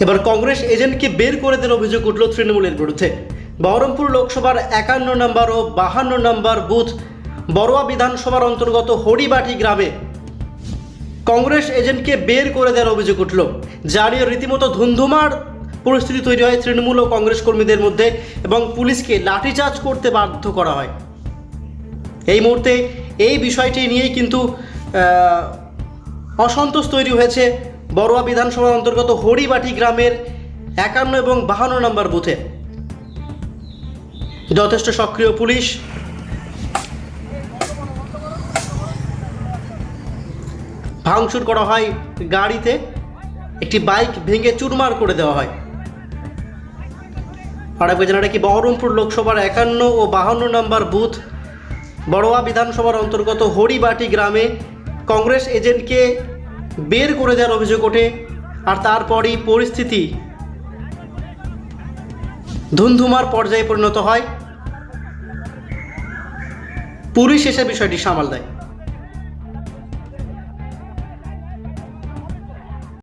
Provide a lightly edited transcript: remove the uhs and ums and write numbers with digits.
এবার কংগ্রেস এজেন্টকে বের করে দেওয়ার অভিযোগ উঠল তৃণমূলের বিরুদ্ধে। বহরমপুর লোকসভার 51 নম্বর ও 52 নম্বর বুথ বড়ুয়া বিধানসভার অন্তর্গত হরিবাটি গ্রামে কংগ্রেস এজেন্টকে বের করে দেওয়ার অভিযোগ উঠল, যা নিয়ে রীতিমতো ধুন্ধুমার পরিস্থিতি তৈরি হয় তৃণমূল ও কংগ্রেস কর্মীদের মধ্যে এবং পুলিশকে লাঠিচার্জ করতে বাধ্য করা হয়। এই মুহূর্তে এই বিষয়টি নিয়েই কিন্তু অসন্তোষ তৈরি হয়েছে বড়ুয়া বিধানসভার অন্তর্গত হরিবাটি গ্রামের 51 এবং 52 নম্বর বুথে। যথেষ্ট সক্রিয় পুলিশ, ভাঙচুর করা হয় গাড়িতে, একটি বাইক ভেঙে চুরমার করে দেওয়া হয়। আরেকবার জানা কি বহরমপুর লোকসভার 51 ও 52 নম্বর বুথ বড়ুয়া বিধানসভার অন্তর্গত হরিবাটি গ্রামে কংগ্রেস এজেন্টকে বের করে দেওয়ার অভিযোগ ওঠে, আর তারপরই পরিস্থিতি ধুন্ধুমার পর্যায়ে পরিণত হয়। পুলিশ এসে বিষয়টি সামাল দেয়।